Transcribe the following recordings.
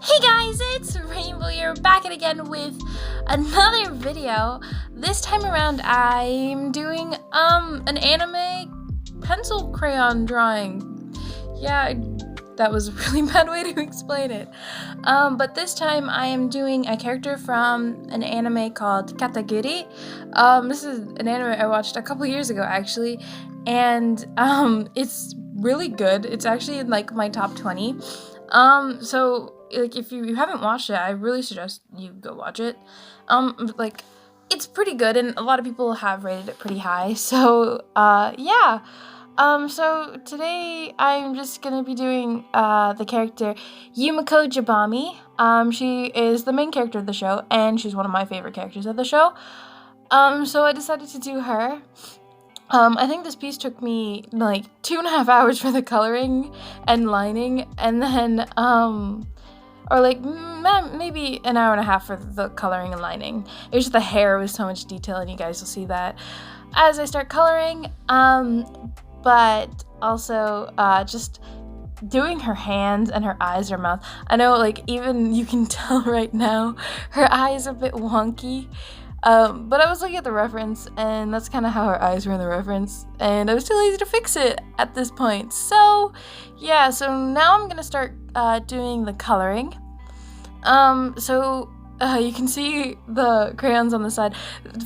Hey guys, it's Rainbow here, back at again with another video. This time around I'm doing an anime pencil crayon drawing. Yeah, that was a really bad way to explain it. But this time I am doing a character from an anime called Katagiri. This is an anime I watched a couple years ago actually, and it's really good. It's actually in like my top 20. So like if you haven't watched it, I really suggest you go watch it. Like it's pretty good, and a lot of people have rated it pretty high. So yeah. So today I'm just gonna be doing the character Yumeko Jabami. She is the main character of the show, and she's one of my favorite characters of the show. So I decided to do her. I think this piece took me like 2.5 hours for the coloring and lining, and then, or like maybe an hour and a half for the coloring and lining. It was just the hair with so much detail, and you guys will see that as I start coloring. But also, just doing her hands and her eyes, her mouth. I know, like, even you can tell right now, her eye is a bit wonky. But I was looking at the reference, and that's kind of how her eyes were in the reference, and I was too lazy to fix it at this point. So, yeah, so now I'm gonna start doing the coloring. You can see the crayons on the side.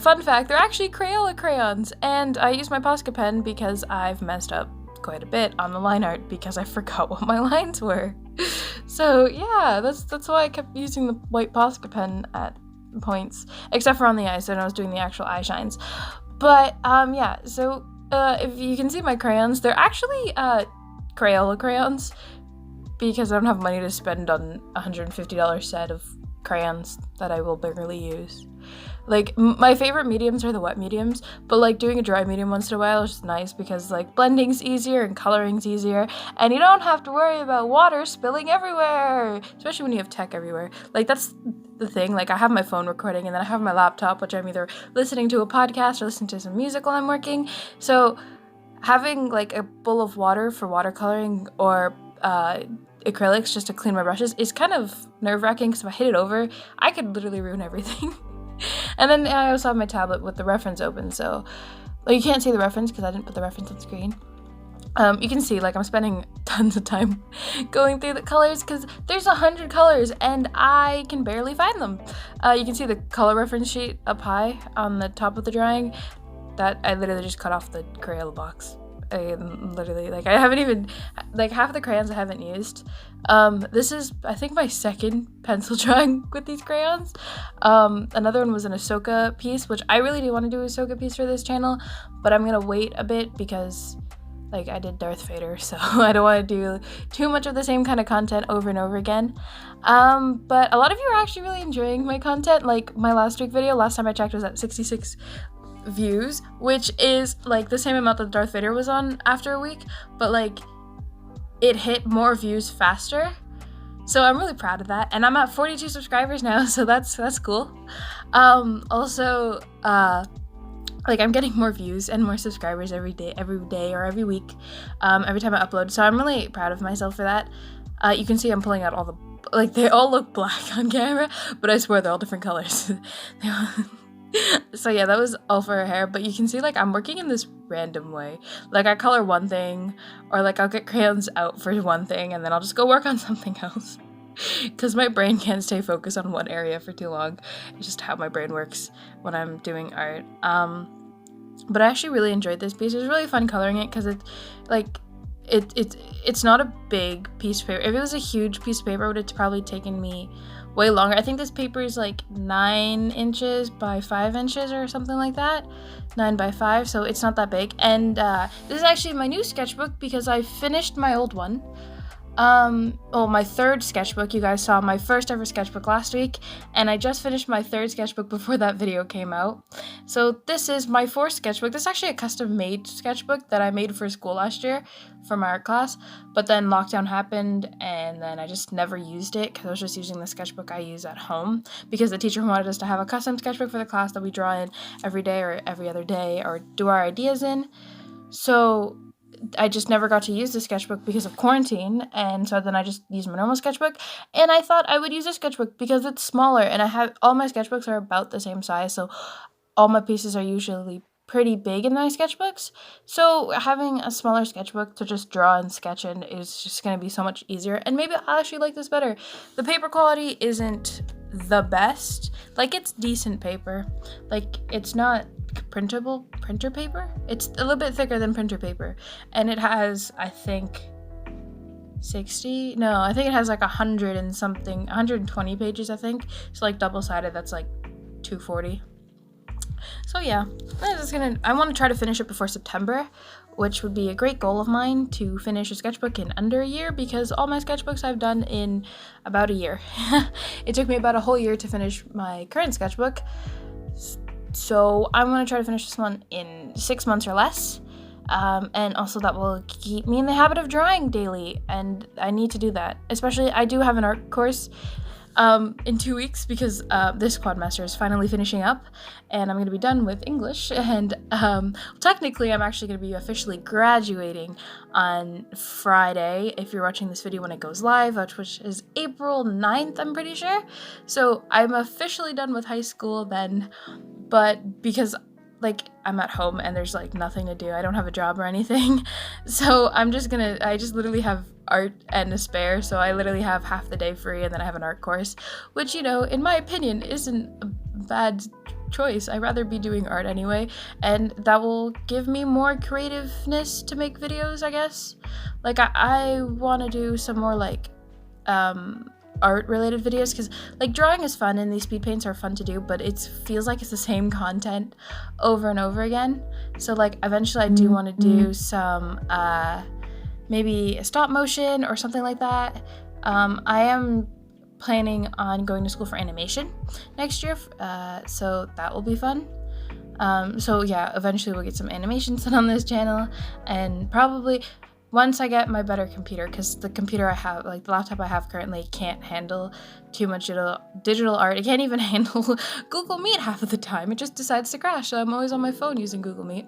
Fun fact, they're actually Crayola crayons, and I used my Posca pen because I've messed up quite a bit on the line art because I forgot what my lines were. So, yeah, that's why I kept using the white Posca pen at points, except for on the eyes when I was doing the actual eye shines. But yeah, so if you can see my crayons, they're actually Crayola crayons because I don't have money to spend on a $150 set of crayons that I will barely use. Like, my favorite mediums are the wet mediums, but like doing a dry medium once in a while is just nice because like blending's easier and coloring's easier, and you don't have to worry about water spilling everywhere, especially when you have tech everywhere. Like, that's the thing. Like, I have my phone recording, and then I have my laptop, which I'm either listening to a podcast or listening to some music while I'm working. So having like a bowl of water for watercoloring or acrylics just to clean my brushes is kind of nerve-wracking because if I hit it over, I could literally ruin everything. And then I also have my tablet with the reference open, so you can't see the reference because I didn't put the reference on screen. You can see, like, I'm spending tons of time going through the colors because there's 100 colors and I can barely find them. You can see the color reference sheet up high on the top of the drawing. That I literally just cut off the Crayola box. I literally, like, I haven't even, like, half of the crayons I haven't used. This is, I think, my second pencil drawing with these crayons. Another one was an Ahsoka piece, which I really do want to do an Ahsoka piece for this channel, but I'm gonna wait a bit because, like, I did Darth Vader, so I don't want to do too much of the same kind of content over and over again. But a lot of you are actually really enjoying my content. Like, my last week video, last time I checked, was at 66 views, which is like the same amount that Darth Vader was on after a week, but like it hit more views faster, so I'm really proud of that. And I'm at 42 subscribers now, so that's cool. Also, like, I'm getting more views and more subscribers every day or every week, every time I upload, so I'm really proud of myself for that. You can see I'm pulling out all the, like, they all look black on camera, but I swear they're all different colors. So yeah, that was all for her hair, but you can see, like, I'm working in this random way. Like, I color one thing, or like I'll get crayons out for one thing, and then I'll just go work on something else. Because my brain can't stay focused on one area for too long. It's just how my brain works when I'm doing art. But I actually really enjoyed this piece. It was really fun coloring it, because it's not a big piece of paper. If it was a huge piece of paper, it would have probably taken me way longer. I think this paper is like 9 inches by 5 inches or something like that. 9 by 5, so it's not that big. And this is actually my new sketchbook because I finished my old one. My third sketchbook. You guys saw my first ever sketchbook last week, and I just finished my third sketchbook before that video came out. So this is my fourth sketchbook. This is actually a custom-made sketchbook that I made for school last year for my art class, but then lockdown happened, and then I just never used it because I was just using the sketchbook I use at home because the teacher wanted us to have a custom sketchbook for the class that we draw in every day or every other day or do our ideas in. So I just never got to use the sketchbook because of quarantine, and so then I just used my normal sketchbook, and I thought I would use a sketchbook because it's smaller, and I have all my sketchbooks are about the same size, so all my pieces are usually pretty big in my sketchbooks, so having a smaller sketchbook to just draw and sketch in is just going to be so much easier, and maybe I'll actually like this better. The paper quality isn't the best, like it's decent paper, like it's not printable printer paper. It's a little bit thicker than printer paper, and it has, I think, 60, no, I think it has like 100 and something, 120 pages, I think. So like double-sided, that's like 240. So yeah, I want to try to finish it before September, which would be a great goal of mine, to finish a sketchbook in under a year, because all my sketchbooks I've done in about a year. It took me about a whole year to finish my current sketchbook, so I'm going to try to finish this one in 6 months or less, and also that will keep me in the habit of drawing daily, and I need to do that. Especially, I do have an art course in 2 weeks, because this quadmester is finally finishing up, and I'm going to be done with English, and technically I'm actually going to be officially graduating on Friday, if you're watching this video when it goes live, which is April 9th, I'm pretty sure. So I'm officially done with high school then, but because like I'm at home and there's like nothing to do, I don't have a job or anything, so I just literally have art and a spare, so I literally have half the day free, and then I have an art course, which, you know, in my opinion isn't a bad choice. I'd rather be doing art anyway, and that will give me more creativeness to make videos, I guess. Like I want to do some more like art related videos, because like drawing is fun and these speed paints are fun to do, but it feels like it's the same content over and over again. So like eventually I do want to do some maybe a stop motion or something like that. I am planning on going to school for animation next year, so that will be fun. So yeah, eventually we'll get some animations done on this channel, and probably once I get my better computer, because the computer I have, like the laptop I have currently, can't handle too much digital art. It can't even handle Google Meet half of the time. It just decides to crash, so I'm always on my phone using Google Meet.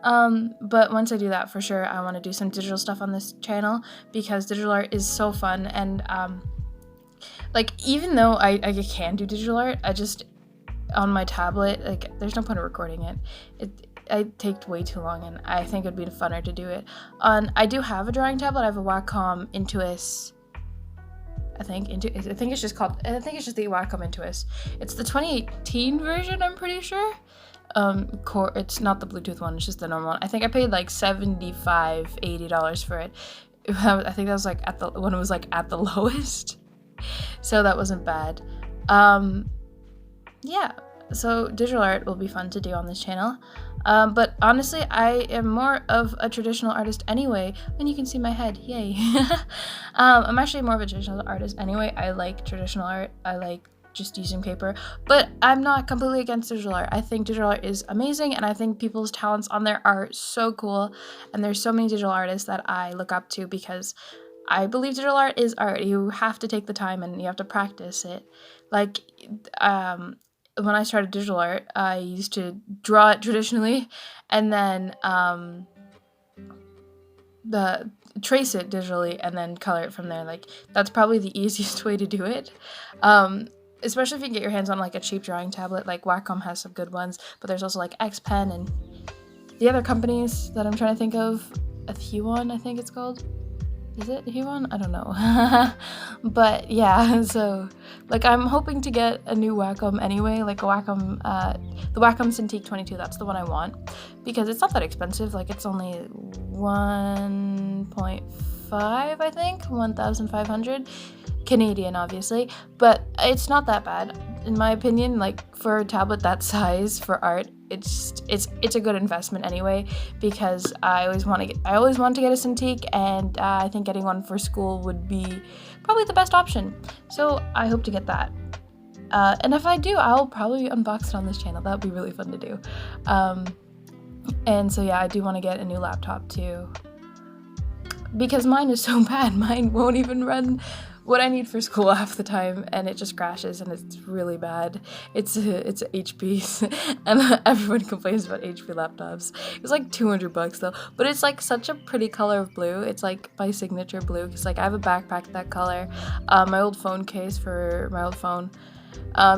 But once I do that, for sure, I want to do some digital stuff on this channel, because digital art is so fun, and like even though I can do digital art, I just, on my tablet, like there's no point in recording it. It takes way too long, and I think it'd be funner to do it on. I do have a drawing tablet. I have a Wacom Intuos. I think it's just the Wacom Intuos. It's the 2018 version, I'm pretty sure. It's not the Bluetooth one. It's just the normal one. I think I paid like $75-$80 for it. I think that was like when it was like at the lowest. So that wasn't bad. Yeah. So digital art will be fun to do on this channel. But honestly, I am more of a traditional artist anyway, and you can see my head, yay. I'm actually more of a traditional artist anyway. I like traditional art. I like just using paper, but I'm not completely against digital art. I think digital art is amazing, and I think people's talents on there are so cool, and there's so many digital artists that I look up to, because I believe digital art is art. You have to take the time and you have to practice it. Like, when I started digital art, I used to draw it traditionally, and then trace it digitally, and then color it from there. Like, that's probably the easiest way to do it. Especially if you can get your hands on like a cheap drawing tablet. Like Wacom has some good ones, but there's also like X Pen and the other companies that I'm trying to think of. Huon, I think it's called. Is it Huon? I don't know. But yeah, so like I'm hoping to get a new Wacom anyway, like a Wacom, the Wacom Cintiq 22. That's the one I want, because it's not that expensive. Like it's only 1.5, I think, 1,500 Canadian, obviously, but it's not that bad in my opinion. Like for a tablet that size for art, it's a good investment anyway, because I always want to get a Cintiq, and I think getting one for school would be probably the best option. So I hope to get that. And if I do, I'll probably unbox it on this channel. That would be really fun to do. And so yeah, I do want to get a new laptop too. because mine is so bad. Mine won't even run what I need for school half the time, and it just crashes, and it's really bad. It's HP's, and everyone complains about HP laptops. It's like $200 though, but it's like such a pretty color of blue. It's like my signature blue, because like I have a backpack that color. My old phone case for my old phone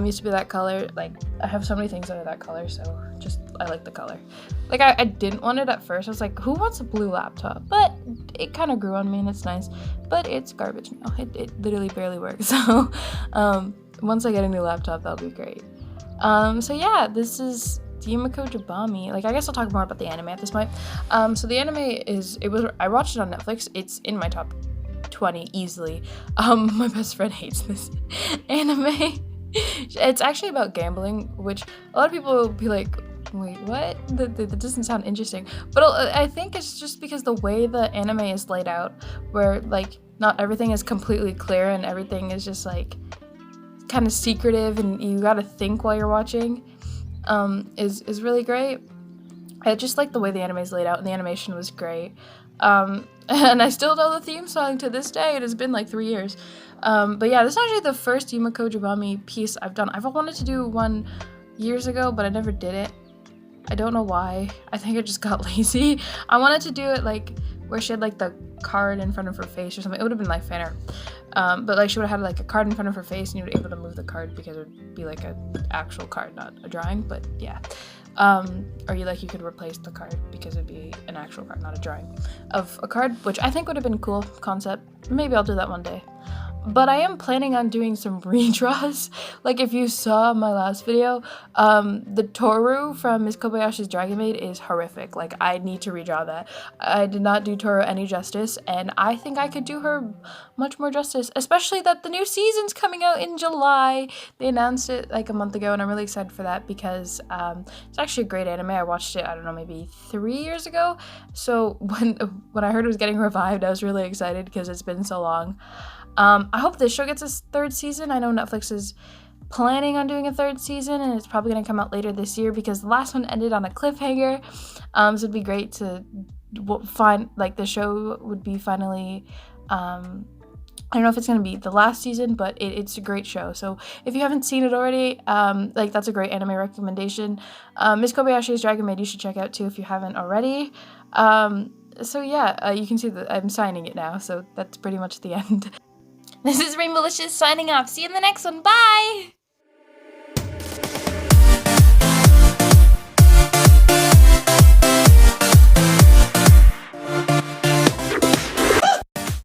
used to be that color. Like, I have so many things that are that color, so just, I like the color. Like, I didn't want it at first. I was like, who wants a blue laptop? But it kind of grew on me, and it's nice. But it's garbage now. It literally barely works. So, once I get a new laptop, that'll be great. So yeah, this is Yumeko Jabami. Like, I guess I'll talk more about the anime at this point. So the anime I watched it on Netflix. It's in my top 20 easily. My best friend hates this anime. It's actually about gambling, which a lot of people will be like, wait, what? That doesn't sound interesting. But I think it's just because the way the anime is laid out, where like not everything is completely clear and everything is just like kind of secretive and you gotta think while you're watching, is really great. I just like the way the anime is laid out, and the animation was great. And I still know the theme song to this day. It has been like 3 years. But yeah, this is actually the first Yumeko Jabami piece I've done. I've wanted to do one years ago, but I never did it. I don't know why. I think I just got lazy. I wanted to do it like where she had like the card in front of her face or something. It would have been like fan art. But like she would have had like a card in front of her face, and you would be able to move the card because it would be like an actual card, not a drawing. But yeah. Or you could replace the card because it'd be an actual card, not a drawing of a card, which I think would have been a cool concept. Maybe I'll do that one day. But I am planning on doing some redraws. Like, if you saw my last video, the Toru from Miss Kobayashi's Dragon Maid is horrific. Like, I need to redraw that. I did not do Toru any justice, and I think I could do her much more justice, especially that the new season's coming out in July. They announced it like a month ago, and I'm really excited for that because it's actually a great anime. I watched it, I don't know, maybe 3 years ago. So when I heard it was getting revived, I was really excited because it's been so long. I hope this show gets a 3rd season. I know Netflix is planning on doing a 3rd season, and it's probably going to come out later this year because the last one ended on a cliffhanger. So it'd be great to find, like, the show would be finally, I don't know if it's going to be the last season, but it's a great show. So if you haven't seen it already, like, that's a great anime recommendation. Miss Kobayashi's Dragon Maid you should check out too if you haven't already. So yeah, you can see that I'm signing it now, so that's pretty much the end. This is Rainbowlicious signing off. See you in the next one. Bye!